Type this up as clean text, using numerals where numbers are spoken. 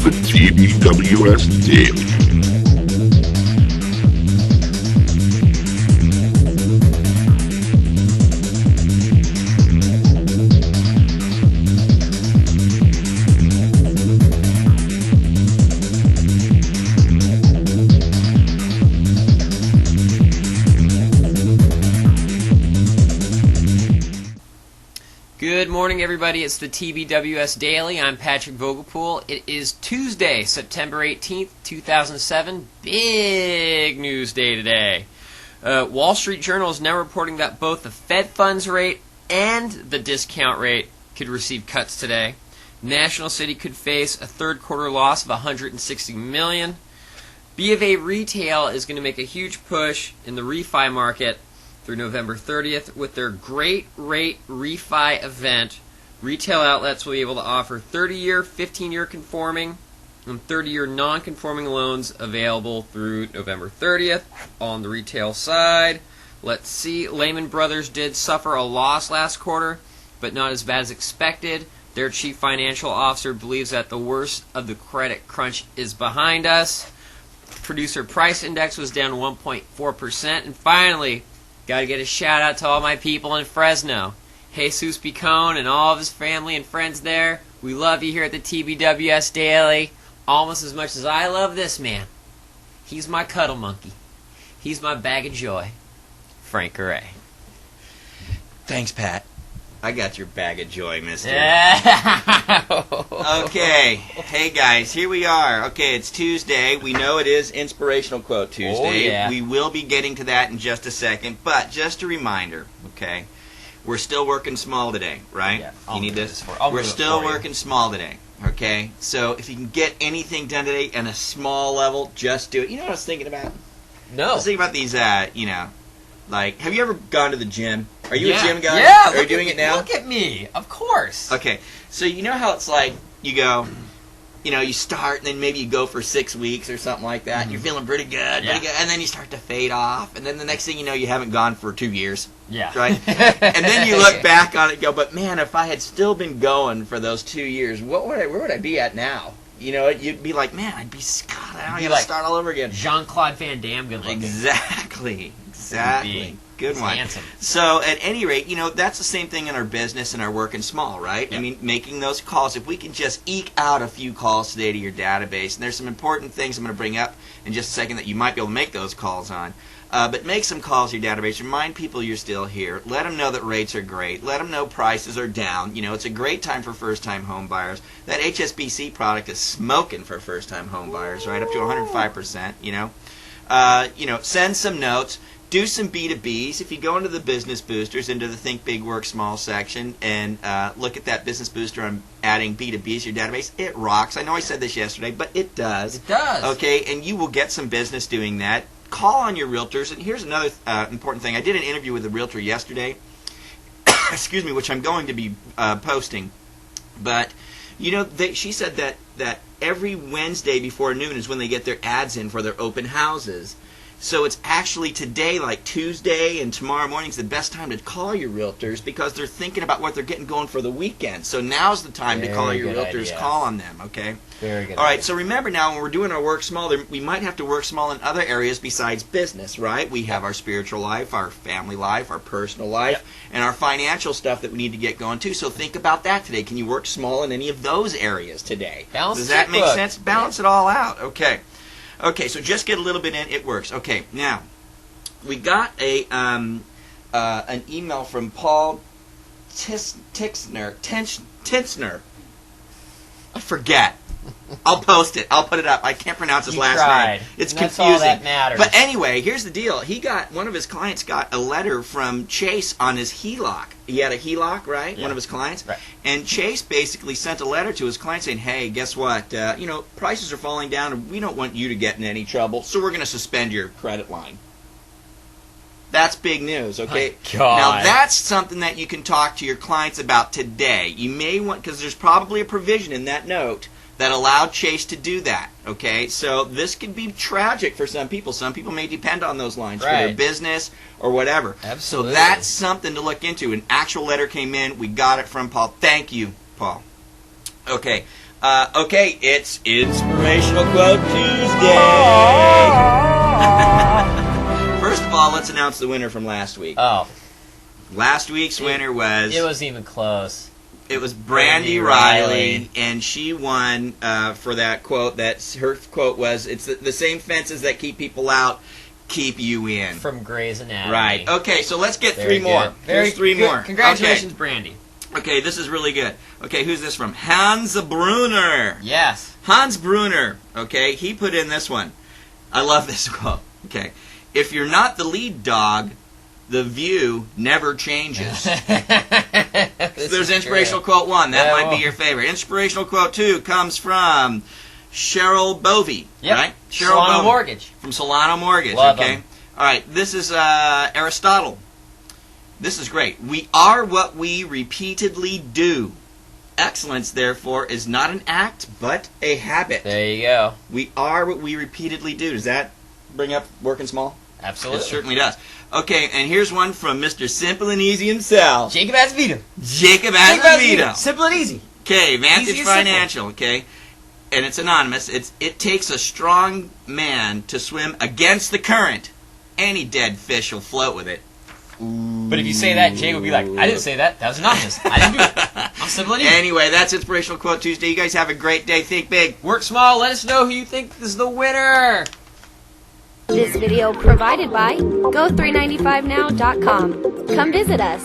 the TBWS Daily. Good morning, everybody. It's the TBWS Daily. I'm Patrick Vogelpool. It is Tuesday, September 18th, 2007. Big news day today. Wall Street Journal is now reporting that both the Fed funds rate and the discount rate could receive cuts today. National City could face a third quarter loss of $160 million. B of A Retail is going to make a huge push in the refi market through November 30th with their Great Rate Refi event. Retail outlets will be able to offer 30-year, 15-year conforming, and 30-year non-conforming loans available through November 30th. On the retail side, let's see, Lehman Brothers did suffer a loss last quarter, but not as bad as expected. Their chief financial officer believes that the worst of the credit crunch is behind us. Producer price index was down 1.4%. And finally, got to get a shout out to all my people in Fresno. Jesus Picone and all of his family and friends there. We love you here at the TBWS Daily almost as much as I love this man. He's my cuddle monkey. He's my bag of joy. Frank Array. Thanks, Pat. I got your bag of joy, mister. Okay. Hey, guys, here we are. Okay, it's Tuesday. We know it is Inspirational Quote Tuesday. Oh, yeah. We will be getting to that in just a second. But just a reminder, okay, we're still working small today, right? Yeah, We're still working small today, okay? So if you can get anything done today on a small level, just do it. You know what I was thinking about? No. I was thinking about these, like, have you ever gone to the gym? Are you a gym guy? Yeah. Are you doing it now? Look at me. Of course. Okay. So you know how it's like you go, you start and then maybe you go for 6 weeks or something like that. And you're feeling pretty good, and then you start to fade off. And then the next thing you know, you haven't gone for 2 years. Yeah. Right? And then you look back on it and go, but man, if I had still been going for those 2 years, where would I be at now? You'd be like, man, I'd be Scott. I gotta start all over again. Jean-Claude Van Damme, good looking. Exactly. Good one. Handsome. So, at any rate, that's the same thing in our business and our working small, right? Yep. I mean, making those calls. If we can just eke out a few calls today to your database, and there's some important things I'm going to bring up in just a second that you might be able to make those calls on. But make some calls to your database. Remind people you're still here. Let them know that rates are great. Let them know prices are down. It's a great time for first-time home buyers. That HSBC product is smoking for first-time home buyers, right? Up to 105%, Send some notes. Do some B2Bs. If you go into the Business Boosters, into the Think Big, Work Small section, and look at that Business Booster on adding B2Bs to your database, it rocks. I know I said this yesterday, but it does. It does. Okay, and you will get some business doing that. Call on your realtors. And here's another important thing. I did an interview with a realtor yesterday, excuse me, which I'm going to be posting. But, she said that every Wednesday before noon is when they get their ads in for their open houses. So it's actually today, like Tuesday and tomorrow morning, is the best time to call your realtors because they're thinking about what they're getting going for the weekend. So now's the time to call your realtors, idea. Call on them, okay? Very good. All right, so remember now, when we're doing our work small, we might have to work small in other areas besides business, right? We have our spiritual life, our family life, our personal life, and our financial stuff that we need to get going too. So think about that today. Can you work small in any of those areas today? Does that make sense? Balance it all out, okay. Okay, so just get a little bit in. It works. Okay, now we got an email from Paul Tinsner. I forget. I'll post it. I'll put it up. I can't pronounce his last name. It's confusing. That's all that matters. But anyway, here's the deal. One of his clients got a letter from Chase on his HELOC. He had a HELOC, right? Yeah. One of his clients. Right. And Chase basically sent a letter to his client saying, hey, guess what? Prices are falling down and we don't want you to get in any trouble, so we're going to suspend your credit line. That's big news, okay? My God. Now, that's something that you can talk to your clients about today. You may want, because there's probably a provision in that note that allowed Chase to do that, okay? So this could be tragic for some people. Some people may depend on those lines for their business or whatever. Absolutely. So that's something to look into. An actual letter came in. We got it from Paul. Thank you, Paul. Okay. Okay, it's Inspirational Quote Tuesday. First of all, let's announce the winner from last week. Oh. Last week's winner was... It wasn't even close. It was Brandy Riley, and she won for that quote. Her quote was, "It's the same fences that keep people out keep you in." From Grey's Anatomy. Right. Okay, so let's get Very three more. good. Here's three good. more. Congratulations, Brandy. Okay, this is really good. Okay, who's this from? Hans Brunner. Yes. Hans Brunner. Okay, he put in this one. I love this quote. Okay, if you're not the lead dog, the view never changes. There's inspirational quote 1. That might be your favorite. Inspirational quote 2 comes from Cheryl Bovey. Yep. Right? Cheryl Solano Bovey. Mortgage. From Solano Mortgage. Love okay. them. All right. This is Aristotle. This is great. We are what we repeatedly do. Excellence, therefore, is not an act, but a habit. There you go. We are what we repeatedly do. Does that bring up working small? Absolutely. It certainly does. Okay, and here's one from Mr. Simple and Easy himself. Jacob Azevedo. Jacob Azevedo. Simple and easy. Okay, Vantage Easy and Financial, okay? And it's anonymous. It takes a strong man to swim against the current. Any dead fish will float with it. But if you say that, Jay will be like, I didn't say that. That was anonymous. I didn't do it. I'm simple and easy. Anyway, that's Inspirational Quote Tuesday. You guys have a great day. Think big. Work small. Let us know who you think is the winner. This video provided by Go395now.com. Come visit us.